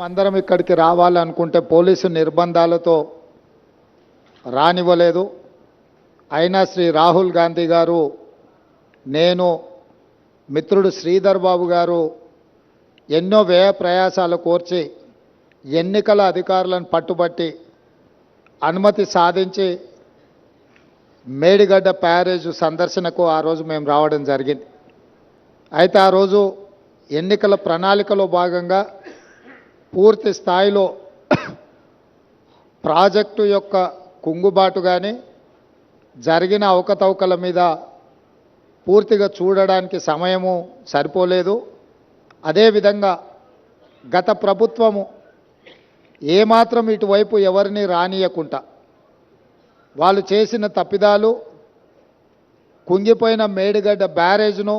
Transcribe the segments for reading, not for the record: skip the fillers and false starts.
అందరం ఇక్కడికి రావాలనుకుంటే పోలీసు నిర్బంధాలతో రానివ్వలేదు. అయినా శ్రీ రాహుల్ గాంధీ గారు, నేను, మిత్రుడు శ్రీధర్ బాబు గారు ఎన్నో వ్యయ ప్రయాసాలు కోర్చి ఎన్నికల అధికారులను పట్టుబట్టి అనుమతి సాధించి మేడిగడ్డ ప్యారేజ్ సందర్శనకు ఆ రోజు మేము రావడం జరిగింది. అయితే ఆ రోజు ఎన్నికల ప్రణాళికలో భాగంగా పూర్తి స్థాయిలో ప్రాజెక్టు యొక్క కుంగుబాటు కానీ జరిగిన అవకతవకల మీద పూర్తిగా చూడడానికి సమయము సరిపోలేదు. అదేవిధంగా గత ప్రభుత్వము ఏమాత్రం ఇటువైపు ఎవరిని రానియకుండా వాళ్ళు చేసిన తప్పిదాలు, కుంగిపోయిన మేడిగడ్డ బ్యారేజ్ను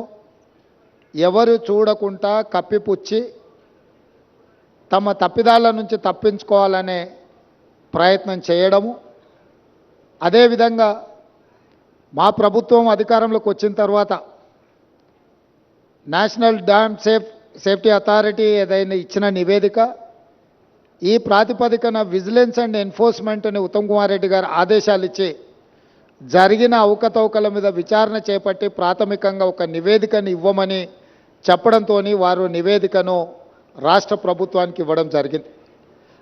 ఎవరు చూడకుండా కప్పిపుచ్చి తమ తప్పిదాల నుంచి తప్పించుకోవాలనే ప్రయత్నం చేయడము, అదేవిధంగా మా ప్రభుత్వం అధికారంలోకి వచ్చిన తర్వాత నేషనల్ డ్యామ్ సేఫ్టీ అథారిటీ ఏదైనా ఇచ్చిన నివేదిక, ఈ ప్రాతిపదికన విజిలెన్స్ అండ్ ఎన్ఫోర్స్మెంట్ని ఉత్తమ్ కుమార్ రెడ్డి గారు ఆదేశాలు ఇచ్చి జరిగిన అవకతవకల మీద విచారణ చేపట్టి ప్రాథమికంగా ఒక నివేదికను ఇవ్వమని చెప్పడంతో వారు నివేదికను రాష్ట్ర ప్రభుత్వానికి ఇవ్వడం జరిగింది.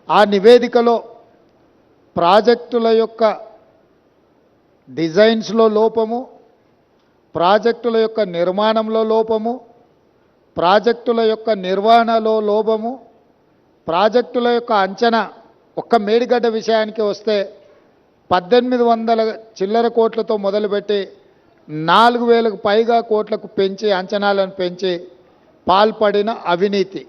ఆ నివేదికలో ప్రాజెక్టుల యొక్క డిజైన్స్లో లోపము, ప్రాజెక్టుల యొక్క నిర్మాణంలో లోపము, ప్రాజెక్టుల యొక్క నిర్వహణలో లోపము, ప్రాజెక్టుల యొక్క అంచనా, ఒక్క మేడిగడ్డ విషయానికి వస్తే 1800 చిల్లర కోట్లతో మొదలుపెట్టి 4000కు పైగా కోట్లకు పెంచి అంచనాలను పెంచి పాల్పడిన అవినీతి.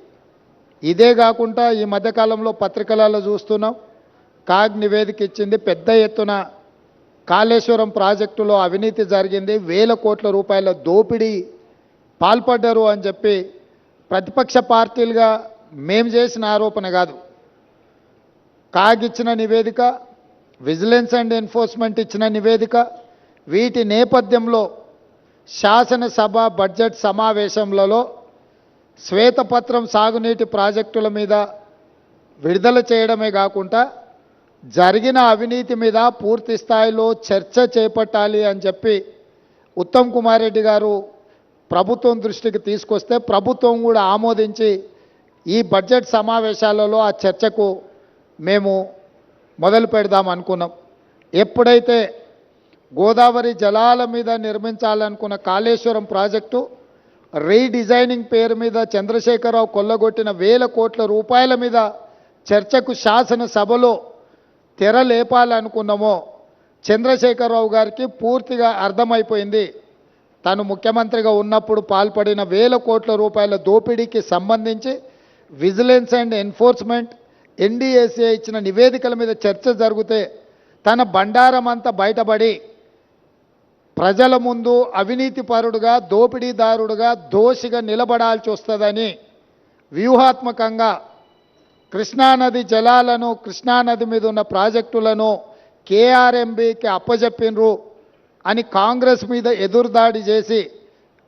ఇదే కాకుండా ఈ మధ్యకాలంలో పత్రికలలో చూస్తున్నాం, కాగ్ నివేదిక ఇచ్చింది, పెద్ద ఎత్తున కాళేశ్వరం ప్రాజెక్టులో అవినీతి జరిగింది, 1000 కోట్ల రూపాయల దోపిడీ పాల్పడ్డారు అని చెప్పి ప్రతిపక్ష పార్టీలుగా మేము చేసిన ఆరోపణ కాదు, కాగ్ ఇచ్చిన నివేదిక, విజిలెన్స్ అండ్ ఎన్ఫోర్స్మెంట్ ఇచ్చిన నివేదిక. వీటి నేపథ్యంలో శాసనసభ బడ్జెట్ సమావేశంలో శ్వేతపత్రం సాగునీటి ప్రాజెక్టుల మీద విడుదల చేయడమే కాకుండా జరిగిన అవినీతి మీద పూర్తి స్థాయిలో చర్చ చేపట్టాలి అని చెప్పి ఉత్తమ్ కుమార్ రెడ్డి గారు ప్రభుత్వం దృష్టికి తీసుకొస్తే ప్రభుత్వం కూడా ఆమోదించి ఈ బడ్జెట్ సమావేశాలలో ఆ చర్చకు మేము మొదలు పెడదాం అనుకున్నాం. ఎప్పుడైతే గోదావరి జలాల మీద నిర్మించాలనుకున్న కాళేశ్వరం ప్రాజెక్టు రీడిజైనింగ్ పేరు మీద చంద్రశేఖరరావు కొల్లగొట్టిన 1000 కోట్ల రూపాయల మీద చర్చకు శాసనసభలో తెర లేపాలనుకున్నామో చంద్రశేఖరరావు గారికి పూర్తిగా అర్థమైపోయింది. తను ముఖ్యమంత్రిగా ఉన్నప్పుడు పాల్పడిన 1000 కోట్ల రూపాయల దోపిడీకి సంబంధించి విజిలెన్స్ అండ్ ఎన్ఫోర్స్మెంట్, ఎన్డీఏసీ ఇచ్చిన నివేదికల మీద చర్చ జరిగితే తన బండారం అంతా బయటపడి ప్రజల ముందు అవినీతిపరుడుగా, దోపిడీదారుడుగా, దోషిగా నిలబడాల్సి వస్తుందని వ్యూహాత్మకంగా కృష్ణానది జలాలను, కృష్ణానది మీద ఉన్న ప్రాజెక్టులను కేఆర్ఎంబీకి అప్పజెప్పినరు అని కాంగ్రెస్ మీద ఎదురుదాడి చేసి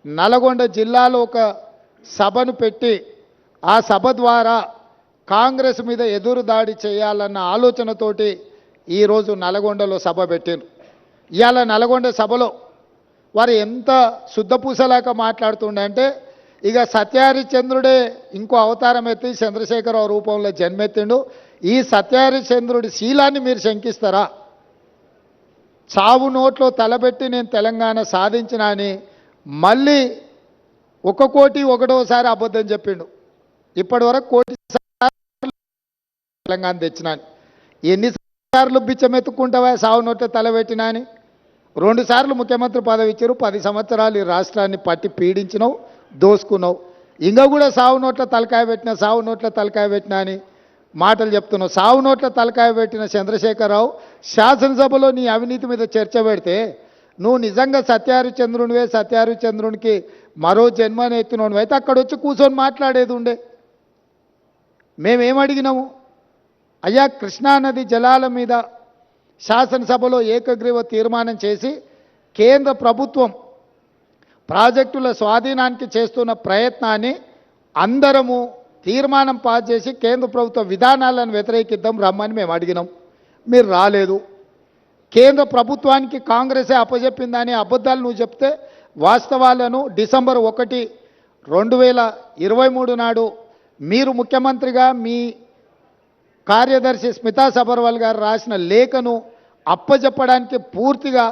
నల్గొండ జిల్లాలో ఒక సభను పెట్టి ఆ సభ ద్వారా కాంగ్రెస్ మీద ఎదురుదాడి చేయాలన్న ఆలోచనతోటి ఈరోజు నల్గొండలో సభ పెట్టిండ్రు. ఇవాళ నల్గొండ సభలో వారు ఎంత శుద్ధపూసలాక మాట్లాడుతుండే అంటే, ఇక సత్యహరిచంద్రుడే ఇంకో అవతారం ఎత్తి చంద్రశేఖరరావు రూపంలో జన్మెత్తిండు, ఈ సత్యహరిచంద్రుడి శీలాన్ని మీరు శంకిస్తారా? చావు నోట్లో తలబెట్టి నేను తెలంగాణ సాధించిన అని మళ్ళీ 1 కోటి 1వసారి అబద్ధం చెప్పిండు. ఇప్పటి వరకు 1 కోటి తెలంగాణ తెచ్చినాను. ఎన్నిసార్లు బిచ్చమెత్తుకుంటావా సావు నోట్లో తలబెట్టినా అని? 2 సార్లు ముఖ్యమంత్రి పదవి ఇచ్చారు, 10 సంవత్సరాలు ఈ రాష్ట్రాన్ని పట్టి పీడించినావు, దోసుకున్నావు. ఇంకా కూడా సావు నోట్ల తలకాయ పెట్టినా, సావు నోట్ల తలకాయ పెట్టినా అని మాటలు చెప్తున్నావు. సావు నోట్ల తలకాయ పెట్టిన చంద్రశేఖరరావు శాసనసభలో నీ అవినీతి మీద చర్చ పెడితే నువ్వు నిజంగా సత్యహరిచంద్రునివే, సత్యహరిచంద్రునికి మరో జన్మని ఎత్తినోనివి అయితే అక్కడ వచ్చి కూర్చొని మాట్లాడేది ఉండే. మేమేమడిగినాము? అయ్యా, కృష్ణానది జలాల మీద శాసనసభలో ఏకగ్రీవ తీర్మానం చేసి కేంద్ర ప్రభుత్వం ప్రాజెక్టుల స్వాధీనానికి చేస్తున్న ప్రయత్నాన్ని అందరము తీర్మానం పాస్ చేసి కేంద్ర ప్రభుత్వ విధానాలను వ్యతిరేకిద్దాం రమ్మని మేము అడిగినాం. మీరు రాలేదు. కేంద్ర ప్రభుత్వానికి కాంగ్రెసే అప్పజెప్పిందని అబద్ధాలు నువ్వు చెప్తే వాస్తవాలను డిసెంబర్ 1, 2023 నాడు మీరు ముఖ్యమంత్రిగా మీ కార్యదర్శి స్మితా సబర్వాల్ గారు రాసిన లేఖను అప్పజెప్పడానికి పూర్తిగా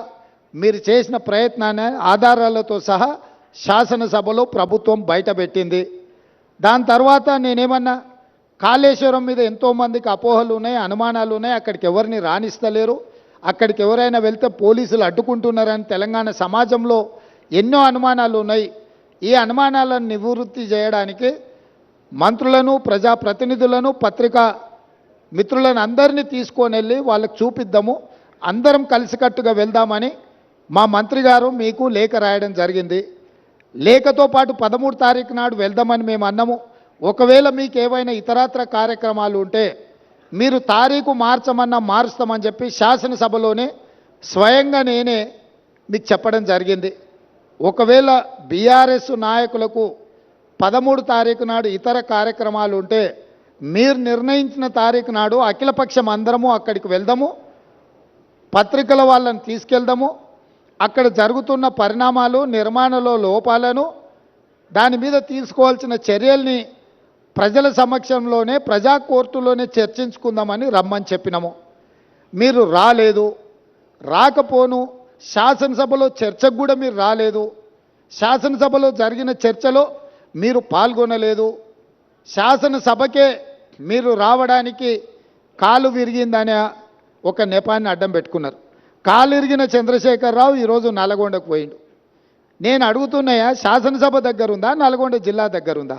మీరు చేసిన ప్రయత్నాన్ని ఆధారాలతో సహా శాసనసభలో ప్రభుత్వం బయటపెట్టింది. దాని తర్వాత నేనేమన్నా కాళేశ్వరం మీద ఎంతోమందికి అపోహలు ఉన్నాయి, అనుమానాలు ఉన్నాయి, అక్కడికి ఎవరిని రాణిస్తలేరు, అక్కడికి ఎవరైనా వెళ్తే పోలీసులు అడ్డుకుంటున్నారని తెలంగాణ సమాజంలో ఎన్నో అనుమానాలు ఉన్నాయి. ఈ అనుమానాలను నివృత్తి చేయడానికి మంత్రులను, ప్రజాప్రతినిధులను, పత్రికా మిత్రులను అందరినీ తీసుకొని వెళ్ళి వాళ్ళకి చూపిద్దాము, అందరం కలిసికట్టుగా వెళ్దామని మా మంత్రి గారు మీకు లేఖ రాయడం జరిగింది. లేఖతో పాటు 13 తారీఖు నాడు వెళ్దామని మేము అన్నాము. ఒకవేళ మీకు ఏవైనా ఇతరత్ర కార్యక్రమాలు ఉంటే మీరు తారీఖు మార్చమన్నా మారుస్తామని చెప్పి శాసనసభలోనే స్వయంగా నేనే మీకు చెప్పడం జరిగింది. ఒకవేళ బీఆర్ఎస్ నాయకులకు 13 తారీఖు నాడు ఇతర కార్యక్రమాలు ఉంటే మీరు నిర్ణయించిన తారీఖు నాడు అఖిలపక్షం అందరము అక్కడికి వెళ్దాము, పత్రికల వాళ్ళని తీసుకెళ్దాము, అక్కడ జరుగుతున్న పరిణామాలు, నిర్మాణంలో లోపాలను, దాని మీద తీసుకోవాల్సిన చర్యల్ని ప్రజల సమక్షంలోనే ప్రజా కోర్టులోనే చర్చించుకుందామని రమ్మని చెప్పినాము. మీరు రాలేదు. రాకపోను శాసనసభలో చర్చకు కూడా మీరు రాలేదు. శాసనసభలో జరిగిన చర్చలో మీరు పాల్గొనలేదు. శాసనసభకే మీరు రావడానికి కాలు విరిగిందనే ఒక నెపాన్ని అడ్డం పెట్టుకున్నారు. కాలు ఇరిగిన చంద్రశేఖరరావు ఈరోజు నల్గొండకు పోయిండు. నేను అడుగుతున్నాయా, శాసనసభ దగ్గరుందా, నల్గొండ జిల్లా దగ్గరుందా?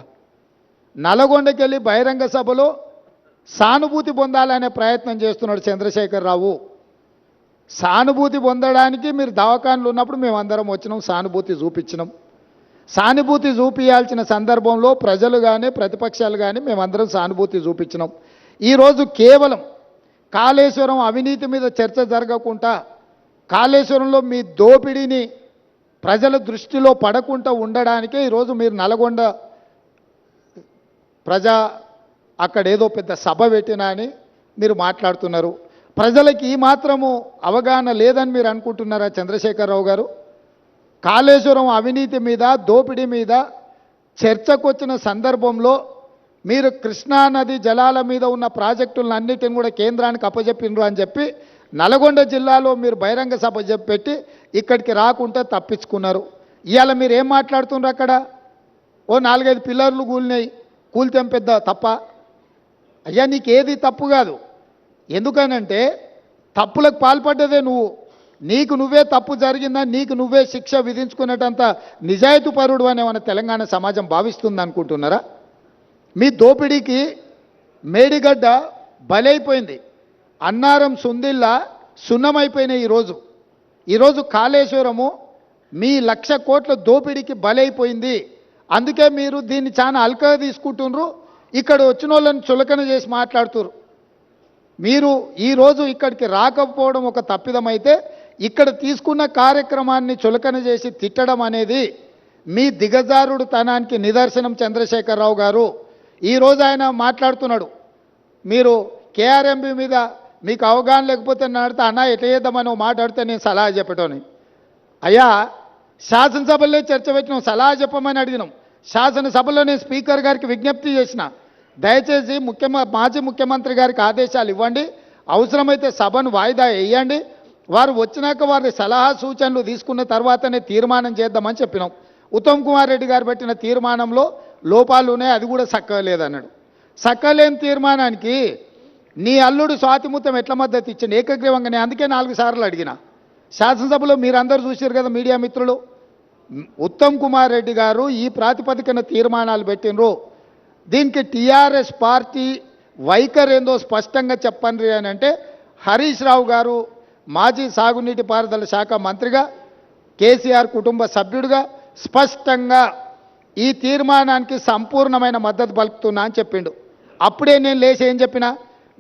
నల్గొండకి వెళ్ళి బహిరంగ సభలో సానుభూతి పొందాలనే ప్రయత్నం చేస్తున్నాడు చంద్రశేఖరరావు. సానుభూతి పొందడానికి మీరు దవాఖానలు ఉన్నప్పుడు మేమందరం వచ్చినాం, సానుభూతి చూపించినాం. సానుభూతి చూపించాల్సిన సందర్భంలో ప్రజలు కానీ ప్రతిపక్షాలు కానీ మేమందరం సానుభూతి చూపించినాం. ఈరోజు కేవలం కాళేశ్వరం అవినీతి మీద చర్చ జరగకుండా, కాళేశ్వరంలో మీ దోపిడీని ప్రజల దృష్టిలో పడకుండా ఉండడానికే ఈరోజు మీరు నల్గొండ అక్కడేదో పెద్ద సభ పెట్టినా అని మీరు మాట్లాడుతున్నారు. ప్రజలకి ఈ మాత్రము అవగాహన లేదని మీరు అనుకుంటున్నారా చంద్రశేఖరరావు గారు? కాళేశ్వరం అవినీతి మీద, దోపిడీ మీద చర్చకు వచ్చిన సందర్భంలో మీరు కృష్ణానది జలాల మీద ఉన్న ప్రాజెక్టులన్నిటిని కూడా కేంద్రానికి అప్పజెప్పినరు అని చెప్పి నల్గొండ జిల్లాలో మీరు బహిరంగ సభ పెట్టి ఇక్కడికి రాకుండా తప్పించుకున్నారు. ఇవాళ మీరు ఏం మాట్లాడుతున్నారు? అక్కడ ఓ 4-5 పిల్లర్లు కూలినాయి, కూలితేం పెద్ద తప్ప? అయ్యా, నీకు ఏది తప్పు కాదు. ఎందుకనంటే తప్పులకు పాల్పడ్డదే నువ్వు. నీకు నువ్వే తప్పు జరిగిందని నీకు నువ్వే శిక్ష విధించుకునేటంత నిజాయితీపరుడు అని మన తెలంగాణ సమాజం భావిస్తుంది అనుకుంటున్నారా? మీ దోపిడీకి మేడిగడ్డ బలైపోయింది, అన్నారం సుందిల్లా సున్నమైపోయినాయి. ఈరోజు కాళేశ్వరము మీ 1,00,000 కోట్ల దోపిడీకి బలైపోయింది. అందుకే మీరు దీన్ని చాలా అల్కగా తీసుకుంటున్నారు. ఇక్కడ వచ్చిన వాళ్ళని చులకన చేసి మాట్లాడుతున్నారు. మీరు ఈరోజు ఇక్కడికి రాకపోవడం ఒక తప్పిదమైతే ఇక్కడ తీసుకున్న కార్యక్రమాన్ని చులకన చేసి తిట్టడం అనేది మీ దిగజారుడు తనానికి నిదర్శనం చంద్రశేఖరరావు గారు. ఈరోజు ఆయన మాట్లాడుతున్నాడు, మీరు కేఆర్ఎంబి మీద మీకు అవగాహన లేకపోతే నడితే అన్న ఎట్లా చేద్దామని మాట్లాడితే నేను సలహా చెప్పటోని. అయ్యా, శాసనసభలో చర్చ పెట్టినాం, సలహా చెప్పమని అడిగినాం. శాసనసభలో నేను స్పీకర్ గారికి విజ్ఞప్తి చేసిన, దయచేసి మాజీ ముఖ్యమంత్రి గారికి ఆదేశాలు ఇవ్వండి, అవసరమైతే సభను వాయిదా వేయండి, వారు వచ్చినాక వారి సలహా సూచనలు తీసుకున్న తర్వాతనే తీర్మానం చేద్దామని చెప్పినాం. ఉత్తమ్ కుమార్ రెడ్డి గారు పెట్టిన తీర్మానంలో లోపాలు ఉన్నాయి, అది కూడా సక్కలేదన్నాడు. సక్కలేని తీర్మానానికి నీ అల్లుడు స్వాతిముత్యం ఎట్లా మద్దతు ఇచ్చింది ఏకగ్రీవంగా? నేను అందుకే 4 సార్లు అడిగిన. శాసనసభలో మీరందరూ చూశారు కదా మీడియా మిత్రులు. ఉత్తమ్ కుమార్ రెడ్డి గారు ఈ ప్రాతిపదికన తీర్మానాలు పెట్టినరు. దీనికి టీఆర్ఎస్ పార్టీ వైఖరి ఏందో స్పష్టంగా చెప్పండి అని అంటే, హరీష్ రావు గారు మాజీ సాగునీటి పారుదల శాఖ మంత్రిగా, కేసీఆర్ కుటుంబ సభ్యుడిగా స్పష్టంగా ఈ తీర్మానానికి సంపూర్ణమైన మద్దతు పలుకుతున్నా అని చెప్పిండు. అప్పుడే నేను లేచి ఏం చెప్పినా,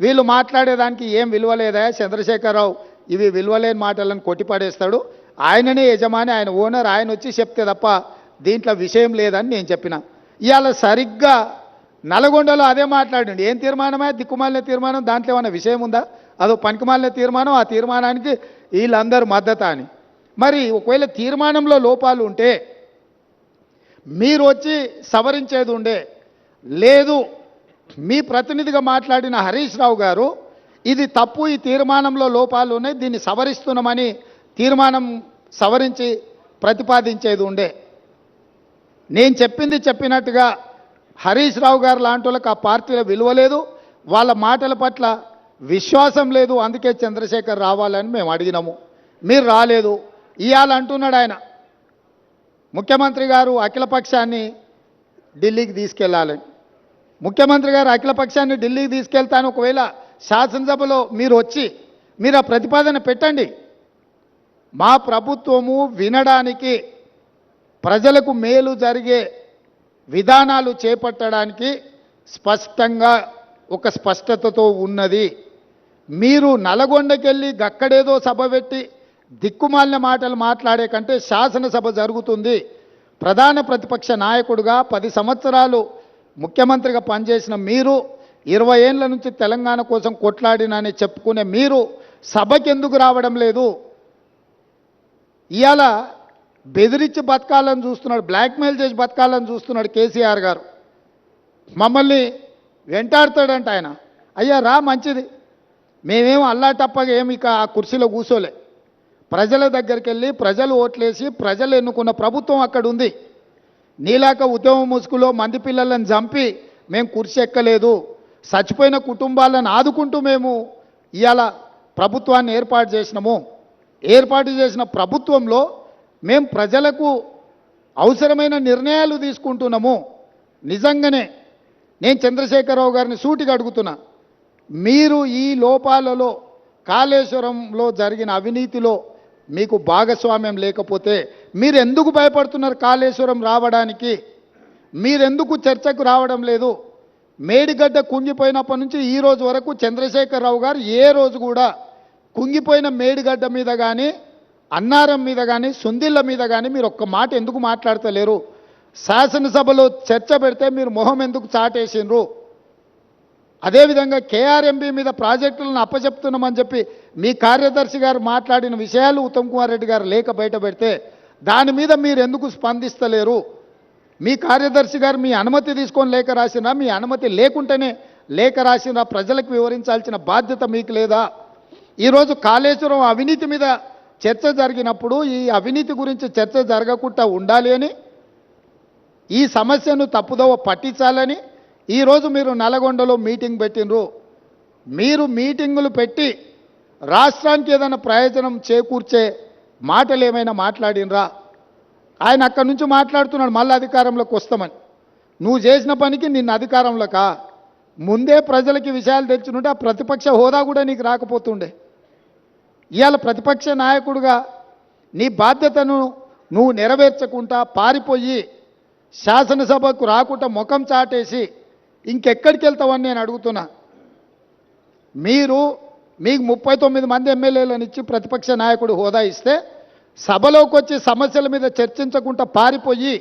వీళ్ళు మాట్లాడేదానికి ఏం విలువలేదా చంద్రశేఖరరావు, ఇవి విలువలేని మాటలను కొట్టిపడేస్తాడు, ఆయననే యజమాని, ఆయన ఓనర్, ఆయన వచ్చి చెప్తే తప్ప దీంట్లో విషయం లేదని నేను చెప్పిన. ఇవాళ సరిగ్గా నల్గొండలో అదే మాట్లాడండి. ఏం తీర్మానమే? దిక్కుమాలిన తీర్మానం. దాంట్లో ఏమైనా విషయం ఉందా? అదో పనికిమాలిన తీర్మానం. ఆ తీర్మానానికి వీళ్ళందరూ మద్దతు అని. మరి ఒకవేళ తీర్మానంలో లోపాలు ఉంటే మీరు వచ్చి సవరించేది ఉండే. లేదు, మీ ప్రతినిధిగా మాట్లాడిన హరీష్ రావు గారు ఇది తప్పు, ఈ తీర్మానంలో లోపాలు ఉన్నాయి, దీన్ని సవరిస్తున్నామని తీర్మానం సవరించి ప్రతిపాదించేది ఉండే. నేను చెప్పింది చెప్పినట్టుగా హరీష్ రావు గారు లాంటి వాళ్ళకి ఆ పార్టీలో విలువ లేదు, వాళ్ళ మాటల పట్ల విశ్వాసం లేదు. అందుకే చంద్రశేఖర్ రావాలని మేము అడిగినాము, మీరు రాలేదు. ఇవాళ అంటున్నాడు ఆయన, ముఖ్యమంత్రి గారు అఖిలపక్షాన్ని ఢిల్లీకి తీసుకెళ్లాలని. ముఖ్యమంత్రి గారు అఖిలపక్షాన్ని ఢిల్లీకి తీసుకెళ్తాను, ఒకవేళ శాసనసభలో మీరు వచ్చి మీరు ఆ ప్రతిపాదన పెట్టండి. మా ప్రభుత్వము వినడానికి, ప్రజలకు మేలు జరిగే విధానాలు చేపట్టడానికి స్పష్టంగా ఒక స్పష్టతతో ఉన్నది. మీరు నల్గొండకెళ్ళి గక్కడేదో సభ పెట్టి దిక్కుమాలిన మాటలు మాట్లాడే కంటే శాసనసభ జరుగుతుంది. ప్రధాన ప్రతిపక్ష నాయకుడిగా 10 సంవత్సరాలు ముఖ్యమంత్రిగా పనిచేసిన మీరు, 20 ఏళ్ల నుంచి తెలంగాణ కోసం కొట్లాడినని చెప్పుకునే మీరు సభకి ఎందుకు రావడం లేదు? ఇవాళ బెదిరించి బతకాలని చూస్తున్నాడు, బ్లాక్మెయిల్ చేసి బతకాలని చూస్తున్నాడు కేసీఆర్ గారు. మమ్మల్ని వెంటాడుతాడంట ఆయన. అయ్యా రా, మంచిది, మేమేం అల్లాటప్పగా ఏమి ఇక ఆ కుర్చీలో కూర్చోలే. ప్రజల దగ్గరికి వెళ్ళి ప్రజలు ఓట్లేసి ప్రజలు ఎన్నుకున్న ప్రభుత్వం అక్కడ ఉంది. నీలాక ఉద్యమ ముసుగులో మంది పిల్లలను చంపి మేము కుర్చీ ఎక్కలేదు. చచ్చిపోయిన కుటుంబాలను ఆదుకుంటూ మేము ఇవాళ ప్రభుత్వాన్ని ఏర్పాటు చేసినాము. ఏర్పాటు చేసిన ప్రభుత్వంలో మేము ప్రజలకు అవసరమైన నిర్ణయాలు తీసుకుంటున్నాము. నిజంగానే నేను చంద్రశేఖరరావు గారిని సూటిగా అడుగుతున్నా, మీరు ఈ లోపాలలో, కాళేశ్వరంలో జరిగిన అవినీతిలో మీకు భాగస్వామ్యం లేకపోతే మీరు ఎందుకు భయపడుతున్నారు కాళేశ్వరం రావడానికి? మీరెందుకు చర్చకు రావడం లేదు? మేడిగడ్డ కుంగిపోయినప్పటి నుంచి ఈ రోజు వరకు చంద్రశేఖరరావు గారు ఏ రోజు కూడా కుంగిపోయిన మేడిగడ్డ మీద కానీ, అన్నారం మీద కానీ, సుందిళ్ళ మీద కానీ మీరు ఒక్క మాట ఎందుకు మాట్లాడతలేరు? శాసనసభలో చర్చ పెడితే మీరు మొహం ఎందుకు చాటేసిండ్రు? అదేవిధంగా కేఆర్ఎంబీ మీద ప్రాజెక్టులను అప్పచెప్తున్నామని చెప్పి మీ కార్యదర్శి గారు మాట్లాడిన విషయాలు ఉత్తమ్ కుమార్ రెడ్డి గారు లేఖ బయట పెడితే దాని మీద మీరు ఎందుకు స్పందిస్తలేరు? మీ కార్యదర్శి గారు మీ అనుమతి తీసుకొని లేఖ రాసినా, మీ అనుమతి లేకుంటేనే లేఖ రాసినా ప్రజలకు వివరించాల్సిన బాధ్యత మీకు లేదా? ఈరోజు కాళేశ్వరం అవినీతి మీద చర్చ జరిగినప్పుడు ఈ అవినీతి గురించి చర్చ జరగకుండా ఉండాలి అని, ఈ సమస్యను తప్పుదోవ పట్టించాలని ఈరోజు మీరు నల్గొండలో మీటింగ్ పెట్టినరు. మీరు మీటింగులు పెట్టి రాష్ట్రానికి ఏదైనా ప్రయోజనం చేకూర్చే మాటలు ఏమైనా మాట్లాడినరా? ఆయన అక్కడి నుంచి మాట్లాడుతున్నాడు మళ్ళీ అధికారంలోకి వస్తామని. నువ్వు చేసిన పనికి నిన్ను అధికారంలోకా? ముందే ప్రజలకి విషయాలు తెచ్చుకుంటే ఆ ప్రతిపక్ష హోదా కూడా నీకు రాకపోతుండే. ఇవాళ ప్రతిపక్ష నాయకుడిగా నీ బాధ్యతను నువ్వు నెరవేర్చకుండా పారిపోయి శాసనసభకు రాకుండా ముఖం చాటేసి ఇంకెక్కడికి వెళ్తావని నేను అడుగుతున్నా. మీకు 39 మంది ఎమ్మెల్యేలను ఇచ్చి ప్రతిపక్ష నాయకుడు హోదా ఇస్తే సభలోకి వచ్చి సమస్యల మీద చర్చించకుండా పారిపోయి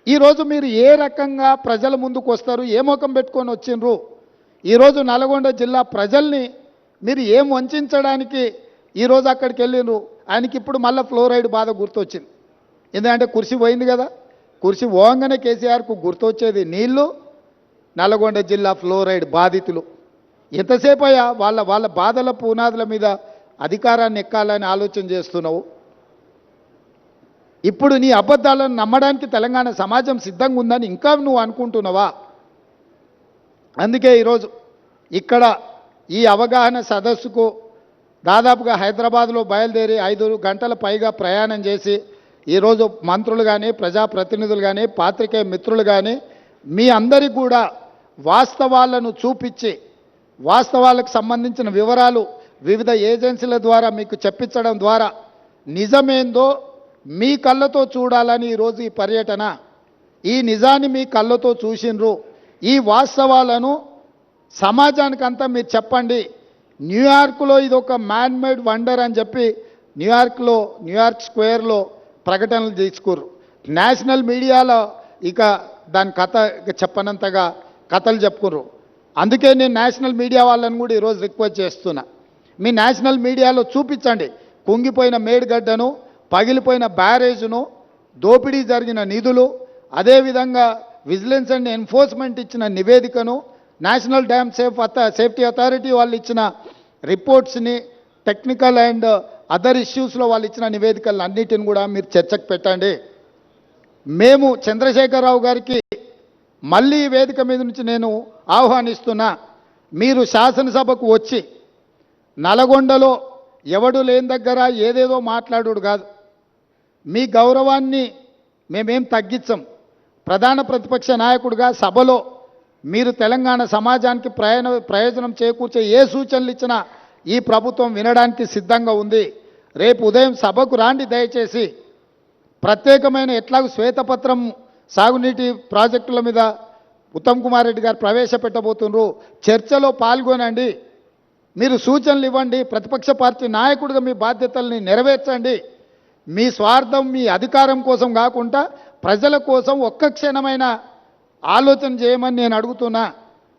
ఈరోజు మీరు ఏ రకంగా ప్రజల ముందుకు వస్తారు? ఏ ముఖం పెట్టుకొని వచ్చిండ్రు? ఈరోజు నల్గొండ జిల్లా ప్రజల్ని మీరు ఏం వంచడానికి ఈరోజు అక్కడికి వెళ్ళిండ్రు? ఆయనకి ఇప్పుడు మళ్ళీ ఫ్లోరైడ్ బాధ గుర్తొచ్చింది. ఎందుకంటే కుర్చీ పోయింది కదా, కుర్చీ పోగానే కేసీఆర్కు గుర్తొచ్చేది నీళ్లు, నల్గొండ జిల్లా ఫ్లోరైడ్ బాధితులు. ఎంతసేపు అయ్యా వాళ్ళ బాధల పునాదుల మీద అధికారాన్ని ఎక్కాలని ఆలోచన చేస్తున్నావు? ఇప్పుడు నీ అబద్ధాలను నమ్మడానికి తెలంగాణ సమాజం సిద్ధంగా ఉందని ఇంకా నువ్వు అనుకుంటున్నావా? అందుకే ఈరోజు ఇక్కడ ఈ అవగాహన సదస్సుకు దాదాపుగా హైదరాబాద్లో బయలుదేరి 5 గంటల పైగా ప్రయాణం చేసి ఈరోజు మంత్రులు కానీ, ప్రజాప్రతినిధులు కానీ, పాత్రికేయ మిత్రులు కానీ మీ అందరికీ కూడా వాస్తవాలను చూపించి వాస్తవాలకు సంబంధించిన వివరాలు వివిధ ఏజెన్సీల ద్వారా మీకు చెప్పించడం ద్వారా నిజమేందో మీ కళ్ళతో చూడాలని ఈరోజు ఈ పర్యటన. ఈ నిజాన్ని మీ కళ్ళతో చూసిండ్రు. ఈ వాస్తవాలను సమాజానికంతా మీరు చెప్పండి. న్యూయార్క్లో ఇది ఒక మ్యాన్మేడ్ వండర్ అని చెప్పి న్యూయార్క్ స్క్వేర్లో ప్రకటనలు తీసుకుర్రు. నేషనల్ మీడియాలో ఇక దాని కథ చెప్పనంతగా కథలు చెప్పుకుర్రు. అందుకే నేను నేషనల్ మీడియా వాళ్ళని కూడా ఈరోజు రిక్వెస్ట్ చేస్తున్నా, మీ నేషనల్ మీడియాలో చూపించండి కుంగిపోయిన మేడిగడ్డను, పగిలిపోయిన బ్యారేజ్ను, దోపిడీ జరిగిన నిధులు, అదేవిధంగా విజిలెన్స్ అండ్ ఎన్ఫోర్స్మెంట్ ఇచ్చిన నివేదికను, నేషనల్ డ్యామ్ సేఫ్టీ అథారిటీ వాళ్ళు ఇచ్చిన రిపోర్ట్స్ని, టెక్నికల్ అండ్ అదర్ ఇష్యూస్లో వాళ్ళు ఇచ్చిన నివేదికలను అన్నిటిని కూడా మీరు చర్చకు పెట్టండి. మేము చంద్రశేఖరరావు గారికి మళ్ళీ ఈ వేదిక మీద నుంచి నేను ఆహ్వానిస్తున్నా, మీరు శాసనసభకు వచ్చి నల్గొండలో ఎవడు లేని దగ్గర ఏదేదో మాట్లాడుడు కాదు. మీ గౌరవాన్ని మేమేం తగ్గించం. ప్రధాన ప్రతిపక్ష నాయకుడిగా సభలో మీరు తెలంగాణ సమాజానికి ప్రయోజనం చేకూర్చే ఏ సూచనలు ఇచ్చినా ఈ ప్రభుత్వం వినడానికి సిద్ధంగా ఉంది. రేపు ఉదయం సభకు రాండి దయచేసి. ప్రత్యేకమైన ఎట్లాగూ శ్వేతపత్రం సాగునీటి ప్రాజెక్టుల మీద ఉత్తమ్ కుమార్ రెడ్డి గారు ప్రవేశపెట్టబోతున్నారు. చర్చలో పాల్గొనండి, మీరు సూచనలు ఇవ్వండి. ప్రతిపక్ష పార్టీ నాయకుడిగా మీ బాధ్యతల్ని నెరవేర్చండి. మీ స్వార్థం, మీ అధికారం కోసం కాకుండా ప్రజల కోసం ఒక్క క్షణమైన ఆలోచన చేయమని నేను అడుగుతున్నా.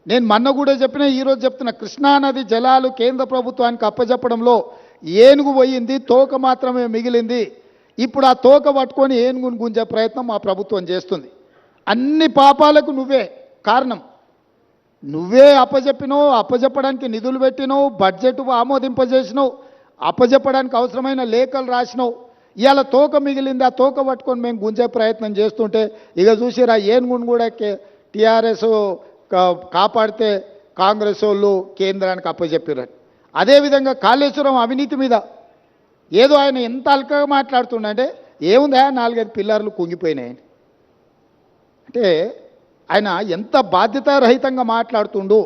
నేను మొన్న కూడా చెప్పిన, ఈరోజు చెప్తున్నా, కృష్ణానది జలాలు కేంద్ర ప్రభుత్వానికి అప్పచెప్పడంలో ఏనుగు పోయింది, తోక మాత్రమే మిగిలింది. ఇప్పుడు ఆ తోక పట్టుకొని ఏనుగును గుంజే ప్రయత్నం మా ప్రభుత్వం చేస్తుంది. అన్ని పాపాలకు నువ్వే కారణం. నువ్వే అప్పచెప్పినావు, అప్పచెప్పడానికి నిధులు పెట్టినావు, బడ్జెట్ ఆమోదింపజేసినావు, అప్పచెప్పడానికి అవసరమైన లేఖలు రాసినావు. ఇవాళ తోక మిగిలింది, ఆ తోక పట్టుకొని మేము గుంజే ప్రయత్నం చేస్తుంటే ఇక చూసిరా ఏనుగును కూడా టీఆర్ఎస్ కాపాడితే కాంగ్రెస్ వాళ్ళు కేంద్రానికి అప్పచెప్పారు. అదేవిధంగా కాళేశ్వరం అవినీతి మీద ఏదో ఆయన ఎంత అల్కగా మాట్లాడుతుండే, ఏముందా 4-5 పిల్లర్లు కుంగిపోయినాయని. అంటే ఆయన ఎంత బాధ్యతారహితంగా మాట్లాడుతుండు.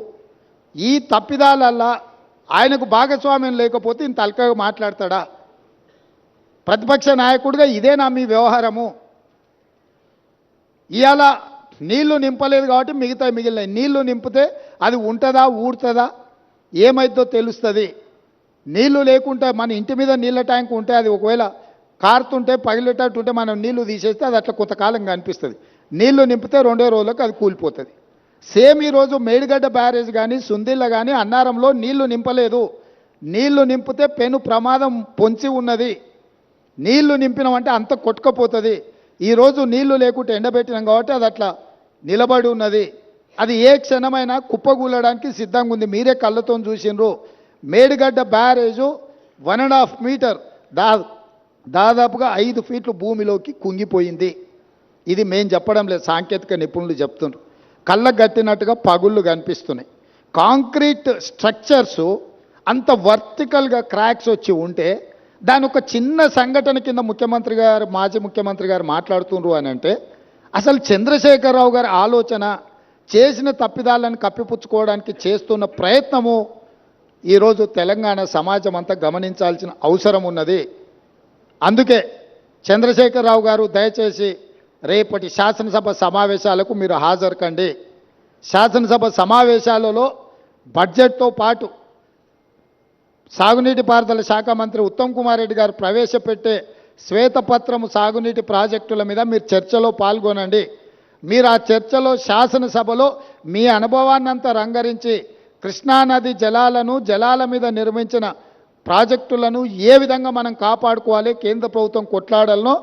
ఈ తప్పిదాలల్లా ఆయనకు భాగస్వామ్యం లేకపోతే ఇంత అల్కగా మాట్లాడతాడా? ప్రతిపక్ష నాయకుడిగా ఇదేనా మీ వ్యవహారము? ఇవాళ నీళ్లు నింపలేదు కాబట్టి మిగతా మిగిలినాయి. నీళ్లు నింపితే అది ఉంటుందా, ఊడుతుందా, ఏమైద్దో తెలుస్తుంది. నీళ్లు లేకుంటే మన ఇంటి మీద నీళ్ళ ట్యాంక్ ఉంటే అది ఒకవేళ కారుతుంటే పగిలేటట్టు ఉంటే మనం నీళ్లు తీసేస్తే అది అట్లా కొంతకాలం కనిపిస్తుంది. నీళ్లు నింపితే 2 రోజులకు అది కూలిపోతుంది. సేమ్ ఈరోజు మేడిగడ్డ బ్యారేజ్ కానీ, సుందిళ్ళ కానీ, అన్నారంలో నీళ్లు నింపలేదు. నీళ్లు నింపితే పెను ప్రమాదం పొంచి ఉన్నది. నీళ్లు నింపినామంటే అంత కొట్టుకపోతుంది. ఈరోజు నీళ్లు లేకుంటే ఎండబెట్టినాం కాబట్టి అది అట్లా నిలబడి ఉన్నది. అది ఏ క్షణమైనా కుప్పగూలడానికి సిద్ధంగా ఉంది. మీరే కళ్ళతో చూసిండ్రు. మేడిగడ్డ బ్యారేజు 1.5 మీటర్ దాదాపుగా 5 ఫీట్లు భూమిలోకి కుంగిపోయింది. ఇది మేము చెప్పడం లేదు, సాంకేతిక నిపుణులు చెప్తున్నారు. కళ్ళకు గట్టినట్టుగా పగుళ్ళు కనిపిస్తున్నాయి. కాంక్రీట్ స్ట్రక్చర్సు అంత వర్టికల్గా క్రాక్స్ వచ్చి ఉంటే దాని ఒక చిన్న సంఘటన కింద ముఖ్యమంత్రి గారు, మాజీ ముఖ్యమంత్రి గారు మాట్లాడుతున్నారు అని అంటే అసలు చంద్రశేఖరరావు గారి ఆలోచన, చేసిన తప్పిదాలను కప్పిపుచ్చుకోవడానికి చేస్తున్న ప్రయత్నము ఈరోజు తెలంగాణ సమాజం అంతా గమనించాల్సిన అవసరం ఉన్నది. అందుకే చంద్రశేఖరరావు గారు దయచేసి రేపటి శాసనసభ సమావేశాలకు మీరు హాజరు కండి. శాసనసభ సమావేశాలలో బడ్జెట్తో పాటు సాగునీటి పారుదల శాఖ మంత్రి ఉత్తమ్ కుమార్ రెడ్డి గారు ప్రవేశపెట్టే శ్వేతపత్రము సాగునీటి ప్రాజెక్టుల మీద మీరు చర్చలో పాల్గొనండి. మీరు ఆ చర్చలో శాసనసభలో మీ అనుభవాన్నంతా రంగరించి కృష్ణానది జలాల మీద నిర్మించిన ప్రాజెక్టులను ఏ విధంగా మనం కాపాడుకోవాలి, కేంద్ర ప్రభుత్వం కొట్లాడాలనో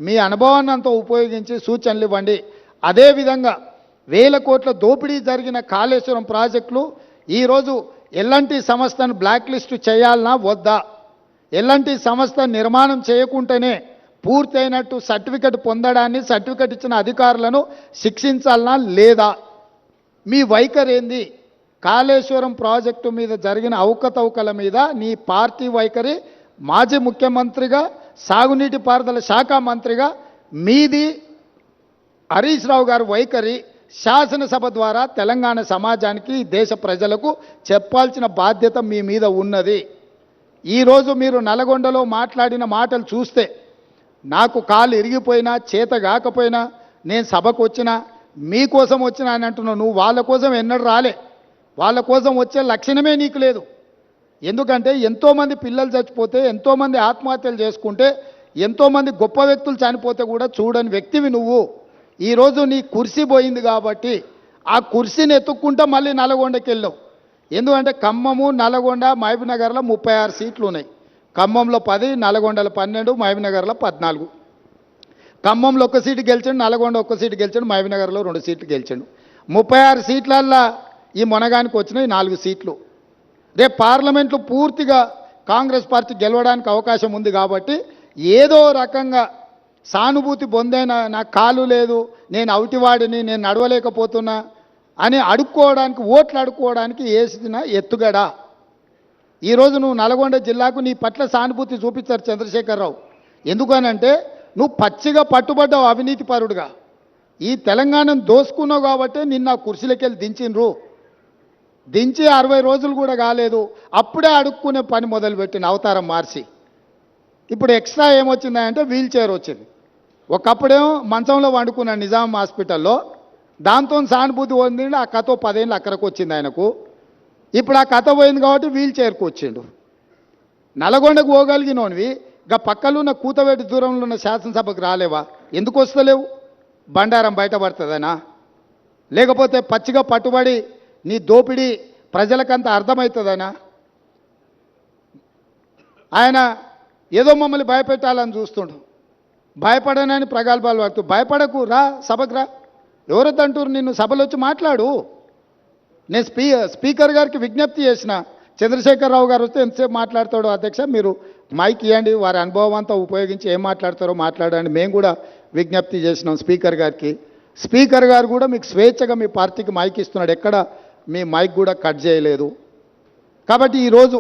మీ అనుభవాన్ని అంతా ఉపయోగించి సూచనలు ఇవ్వండి. అదేవిధంగా 1000 కోట్ల దోపిడీ జరిగిన కాళేశ్వరం ప్రాజెక్టులు ఈరోజు ఎల్ఎన్టీ సంస్థను బ్లాక్ లిస్ట్ చేయాలనా వద్దా? ఎల్ఎన్టీ సంస్థ నిర్మాణం చేయకుంటేనే పూర్తయినట్టు సర్టిఫికెట్ పొందడాన్ని, సర్టిఫికెట్ ఇచ్చిన అధికారులను శిక్షించాలనా లేదా? మీ వైఖరి ఏంది? కాళేశ్వరం ప్రాజెక్టు మీద జరిగిన అవకతవకల మీద నీ పార్టీ వైఖరి, మాజీ ముఖ్యమంత్రిగా సాగునీటి పారుదల శాఖ మంత్రిగా మీది, హరీష్ రావు గారి వైఖరి శాసనసభ ద్వారా తెలంగాణ సమాజానికి, దేశ ప్రజలకు చెప్పాల్సిన బాధ్యత మీ మీద ఉన్నది. ఈరోజు మీరు నల్గొండలో మాట్లాడిన మాటలు చూస్తే నాకు కాలు ఇరిగిపోయినా, చేత కాకపోయినా, నేను సభకు వచ్చినా, మీకోసం వచ్చినా అని అంటున్నావు. నువ్వు వాళ్ళ కోసం ఎన్నడూ రాలే. వాళ్ళ కోసం వచ్చే లక్షణమే నీకు లేదు. ఎందుకంటే ఎంతోమంది పిల్లలు చచ్చిపోతే, ఎంతోమంది ఆత్మహత్యలు చేసుకుంటే, ఎంతోమంది గొప్ప వ్యక్తులు చనిపోతే కూడా చూడని వ్యక్తివి నువ్వు. ఈరోజు నీ కుర్సీ పోయింది కాబట్టి ఆ కుర్చీని ఎత్తుక్కుంటా మళ్ళీ నల్గొండకి వెళ్ళావు. ఎందుకంటే ఖమ్మము నల్గొండ మహబూబ్నగర్లో 36 సీట్లు ఉన్నాయి. ఖమ్మంలో 10, నల్గొండలో 12, మహబూబ్నగర్లో 14. ఖమ్మంలో 1 సీటు గెలిచాడు, నల్గొండ 1 సీటు గెలిచాడు, మహబూబ్నగర్లో 2 సీట్లు గెలిచాడు. 36 సీట్లల్లో ఈ మొనగానికి వచ్చినాయి 4 సీట్లు. రేపు పార్లమెంట్లో పూర్తిగా కాంగ్రెస్ పార్టీ గెలవడానికి అవకాశం ఉంది. కాబట్టి ఏదో రకంగా సానుభూతి పొందైన నాకు కాలు లేదు, నేను అవుటివాడిని, నేను నడవలేకపోతున్నా అని అడుక్కోవడానికి, ఓట్లు అడుక్కోవడానికి వేసిన ఎత్తుగడ. ఈరోజు నువ్వు నల్గొండ జిల్లాకు నీ పట్ల సానుభూతి చూపించారు చంద్రశేఖరరావు. ఎందుకనంటే నువ్వు పచ్చిగా పట్టుబడ్డావు అవినీతి పరుడుగా. ఈ తెలంగాణను దోసుకున్నావు కాబట్టి నిన్న కుర్చీలకెళ్ళి దించిండ్రు. దించి 60 రోజులు కూడా కాలేదు, అప్పుడే అడుక్కునే పని మొదలుపెట్టిన అవతారం మార్చి. ఇప్పుడు ఎక్స్ట్రా ఏమొచ్చిందంటే వీల్ చైర్ వచ్చింది. ఒకప్పుడేమో మంచంలో వండుకున్న నిజాం హాస్పిటల్లో, దాంతో సానుభూతి పొందిండు. ఆ కథ 10 ఏళ్ళు అక్కడికి వచ్చింది ఆయనకు. ఇప్పుడు ఆ కథ పోయింది కాబట్టి వీల్ చైర్కి వచ్చిండు. నల్గొండకు పోగలిగినోనివి ఇక పక్కలున్న కూతవేటి దూరంలో ఉన్న శాసనసభకు రాలేవా? ఎందుకు వస్తలేవు? బండారం బయటపడుతుందనా? లేకపోతే పచ్చిగా పట్టుబడి నీ దోపిడీ ప్రజలకంత అర్థమవుతుందనా? ఆయన ఏదో మమ్మల్ని భయపెట్టాలని చూస్తుండు. భయపడనని ప్రగల్భాలు వాడుతూ, భయపడకు, రా సభకు రా. ఎవరొద్దంటారు నిన్ను? సభలో వచ్చి మాట్లాడు. నేను స్పీకర్ గారికి విజ్ఞప్తి చేసిన, చంద్రశేఖరరావు గారు వస్తే ఎంతసేపు మాట్లాడతాడో అధ్యక్ష, మీరు మైక్ ఇవ్వండి, వారి అనుభవం అంతా ఉపయోగించి ఏం మాట్లాడతారో మాట్లాడండి. మేము కూడా విజ్ఞప్తి చేసినాం స్పీకర్ గారికి. స్పీకర్ గారు కూడా మీకు స్వేచ్ఛగా మీ పార్టీకి మైక్ ఇస్తున్నాడు, ఎక్కడ మీ మైక్ కూడా కట్ చేయలేదు. కాబట్టి ఈరోజు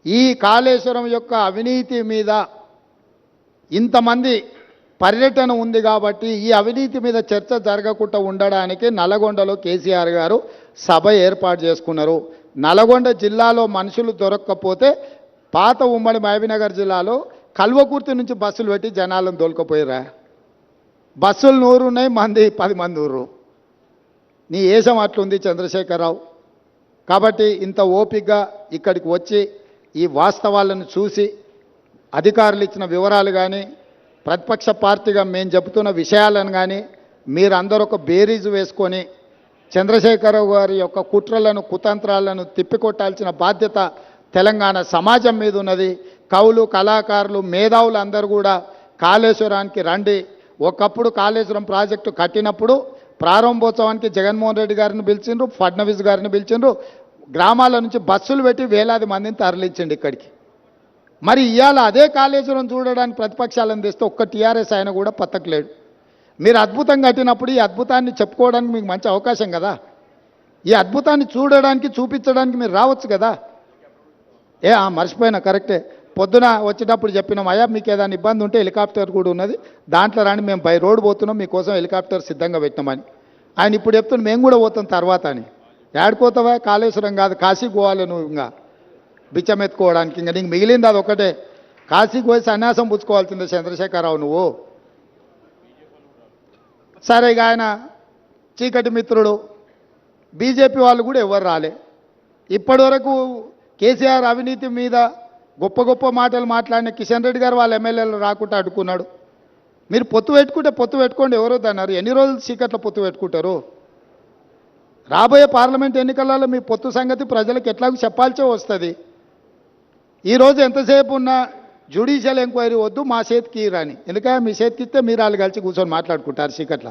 ఈ కాళేశ్వరం యొక్క అవినీతి మీద ఇంతమంది పర్యటన ఉంది కాబట్టి ఈ అవినీతి మీద చర్చ జరగకుండా ఉండడానికి నల్గొండలో కేసీఆర్ గారు సభ ఏర్పాటు చేసుకున్నారు. నల్గొండ జిల్లాలో మనుషులు దొరక్కపోతే పాత ఉమ్మడి మహబూబ్నగర్ జిల్లాలో కల్వకుర్తి నుంచి బస్సులు పెట్టి జనాలను దొలకపోయారా? బస్సులు 100 ఉన్నాయి, మంది 10 మంది ఊరు. నీ ఏషం అట్లుంది చంద్రశేఖరరావు. కాబట్టి ఇంత ఓపికగా ఇక్కడికి వచ్చి ఈ వాస్తవాలను చూసి అధికారులు ఇచ్చిన వివరాలు కానీ, ప్రతిపక్ష పార్టీగా మేము చెబుతున్న విషయాలను కానీ మీరందరూ ఒక బేరీజు వేసుకొని చంద్రశేఖరరావు గారి యొక్క కుట్రలను, కుతంత్రాలను తిప్పికొట్టాల్సిన బాధ్యత తెలంగాణ సమాజం మీద ఉన్నది. కవులు, కళాకారులు, మేధావులు అందరూ కూడా కాళేశ్వరానికి రండి. ఒకప్పుడు కాళేశ్వరం ప్రాజెక్టు కట్టినప్పుడు ప్రారంభోత్సవానికి జగన్మోహన్ రెడ్డి గారిని పిలిచిండ్రు, ఫడ్నవీస్ గారిని పిలిచిండ్రు. గ్రామాల నుంచి బస్సులు పెట్టి వేలాది మందిని తరలించండి ఇక్కడికి. మరి ఇవాళ అదే కాళేశ్వరం చూడడానికి ప్రతిపక్షాలను తెస్తే ఒక్క టీఆర్ఎస్ ఆయన కూడా పత్తకలేడు. మీరు అద్భుతం కట్టినప్పుడు ఈ అద్భుతాన్ని చెప్పుకోవడానికి మీకు మంచి అవకాశం కదా. ఈ అద్భుతాన్ని చూడడానికి, చూపించడానికి మీరు రావచ్చు కదా. మర్చిపోయినా, కరెక్టే. పొద్దున వచ్చేటప్పుడు చెప్పినాం, అయ్యా మీకు ఏదైనా ఇబ్బంది ఉంటే హెలికాప్టర్ కూడా ఉన్నది, దాంట్లో రాని, మేము బై రోడ్ పోతున్నాం, మీకోసం హెలికాప్టర్ సిద్ధంగా పెట్టినామని. ఆయన ఇప్పుడు చెప్తున్నాం మేము కూడా పోతాం తర్వాత అని. ఏడుకోతావా? కాళేశ్వరం కాదు, కాశీకి పోవాలి నువ్వు. ఇంకా బిచ్చం ఎత్తుకోవడానికి ఇంకా నీకు మిగిలింది అది ఒకటే. కాశీకి పోయి సన్యాసం పుచ్చుకోవాల్సిందే చంద్రశేఖరరావు నువ్వు. సరే, ఇక ఆయన చీకటి మిత్రుడు. బీజేపీ వాళ్ళు కూడా ఎవరు రాలే ఇప్పటివరకు. కేసీఆర్ అవినీతి మీద గొప్ప గొప్ప మాటలు మాట్లాడిన కిషన్ రెడ్డి గారు వాళ్ళ ఎమ్మెల్యేలు రాకుండా అడ్డుకున్నాడు. మీరు పొత్తు పెట్టుకుంటే పొత్తు పెట్టుకోండి, ఎవరొద్దన్నారు? ఎన్ని రోజులు చీకట్లో పొత్తు పెట్టుకుంటారు? రాబోయే పార్లమెంట్ ఎన్నికలలో మీ పొత్తు సంగతి ప్రజలకు ఎట్లాగో చెప్పాల్సే వస్తుంది. ఈరోజు ఎంతసేపు ఉన్నా జ్యుడిషియల్ ఎంక్వైరీ వద్దు, మా చేతికి రాని. ఎందుకంటే మీ చేతికి ఇస్తే మీరు వాళ్ళు కలిసి కూర్చొని మాట్లాడుకుంటారు చీకట్ల.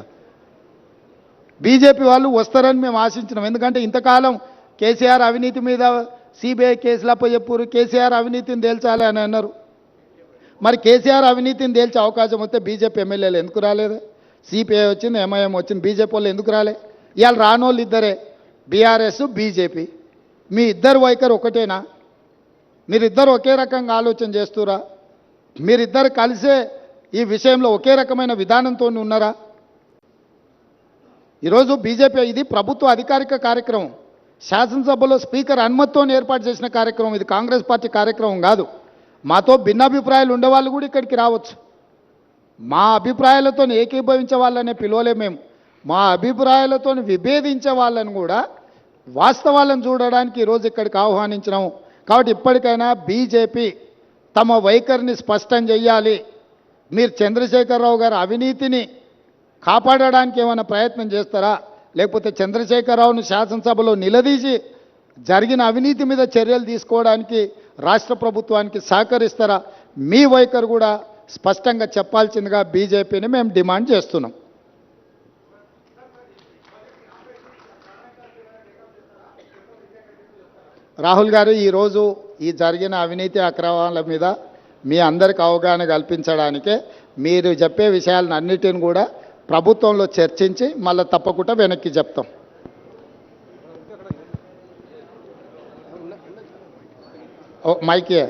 బీజేపీ వాళ్ళు వస్తారని మేము ఆశించినాం. ఎందుకంటే ఇంతకాలం కేసీఆర్ అవినీతి మీద సిబిఐ కేసులు అప్పచెప్పారు, కేసీఆర్ అవినీతిని తేల్చాలి అని అన్నారు. మరి కేసీఆర్ అవినీతిని తేల్చే అవకాశం వస్తే బీజేపీ ఎమ్మెల్యేలు ఎందుకు రాలేదు? సిపిఐ వచ్చింది, ఎంఐఎం వచ్చింది, బీజేపీ వాళ్ళు ఎందుకు రాలే? ఇవాళ రానోళ్ళు ఇద్దరే, బీఆర్ఎస్, బీజేపీ. మీ ఇద్దరు వైఖరి ఒకటేనా? మీరిద్దరు ఒకే రకంగా ఆలోచన చేస్తురా? మీరిద్దరు కలిసే ఈ విషయంలో ఒకే రకమైన విధానంతో ఉన్నారా? ఈరోజు బీజేపీ ఇది ప్రభుత్వ అధికారిక కార్యక్రమం, శాసనసభలో స్పీకర్ అనుమతితో ఏర్పాటు చేసిన కార్యక్రమం. ఇది కాంగ్రెస్ పార్టీ కార్యక్రమం కాదు. మాతో భిన్నాభిప్రాయాలు ఉండేవాళ్ళు కూడా ఇక్కడికి రావచ్చు. మా అభిప్రాయాలతో ఏకీభవించే వాళ్ళనే పిలవలే మేము. మా అభిప్రాయాలతో విభేదించే వాళ్ళని కూడా వాస్తవాలను చూడడానికి ఈరోజు ఇక్కడికి ఆహ్వానించినాము. కాబట్టి ఇప్పటికైనా బీజేపీ తమ వైఖరిని స్పష్టం చేయాలి. మీరు చంద్రశేఖరరావు గారి అవినీతిని కాపాడడానికి ఏమైనా ప్రయత్నం చేస్తారా? లేకపోతే చంద్రశేఖరరావును శాసనసభలో నిలదీసి జరిగిన అవినీతి మీద చర్యలు తీసుకోవడానికి రాష్ట్ర ప్రభుత్వానికి సహకరిస్తారా? మీ వైఖరి కూడా స్పష్టంగా చెప్పాల్సిందిగా బీజేపీని మేము డిమాండ్ చేస్తున్నాం. రాహుల్ గారు, ఈరోజు ఈ జరిగిన అవినీతి అక్రమాల మీద మీ అందరికి అవగాహన కల్పించడానికే మీరు చెప్పే విషయాలను అన్నిటిని కూడా ప్రభుత్వంలో చర్చించి మళ్ళీ తప్పకుండా వెనక్కి చెప్తాం. మైకే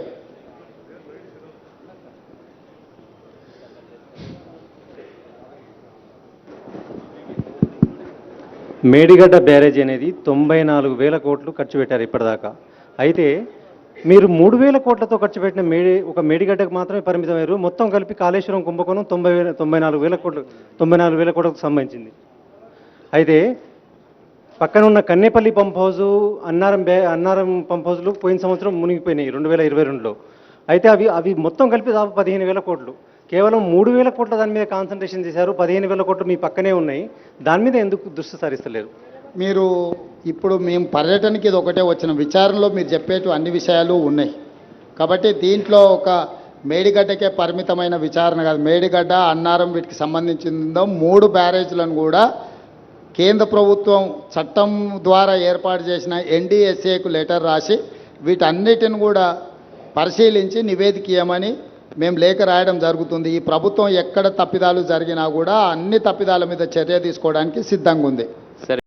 మేడిగడ్డ బ్యారేజ్ అనేది 94,000 కోట్లు ఖర్చు పెట్టారు ఇప్పటిదాకా. అయితే మీరు 3,000 కోట్లతో ఖర్చు పెట్టిన మేడిగడ్డకు మాత్రమే పరిమితమయ్యారు. మొత్తం కలిపి కాళేశ్వరం కుంభకోణం 94,000 కోట్లు 94,000 కోట్లకు సంబంధించింది. అయితే పక్కన ఉన్న Kannepalli pump house, Annaram pump హౌజులు పోయిన సంవత్సరం మునిగిపోయినాయి 2022లో. అయితే అవి మొత్తం కలిపి దాదాపు 15,000 కోట్లు. కేవలం 3,000 కోట్ల దాని మీద కాన్సన్ట్రేషన్ చేశారు. 15,000 కోట్లు మీ పక్కనే ఉన్నాయి. దాని మీద ఎందుకు దృష్టి సారిస్తలేరు? మీరు ఇప్పుడు మేము పర్యటనకి ఇది ఒకటే వచ్చిన విచారణలో మీరు చెప్పేటు అన్ని విషయాలు ఉన్నాయి. కాబట్టి దీంట్లో ఒక మేడిగడ్డకే పరిమితమైన విచారణ కాదు. మేడిగడ్డ, అన్నారం వీటికి సంబంధించిందో 3 బ్యారేజ్లను కూడా కేంద్ర ప్రభుత్వం చట్టం ద్వారా ఏర్పాటు చేసిన ఎన్డీఎస్ఏకు లెటర్ రాసి వీటన్నిటిని కూడా పరిశీలించి నివేదిక ఇవ్వమని మేము లేఖ రాయడం జరుగుతుంది. ఈ ప్రభుత్వం ఎక్కడ తప్పిదాలు జరిగినా కూడా అన్ని తప్పిదాల మీద చర్య తీసుకోవడానికి సిద్ధంగా ఉంది.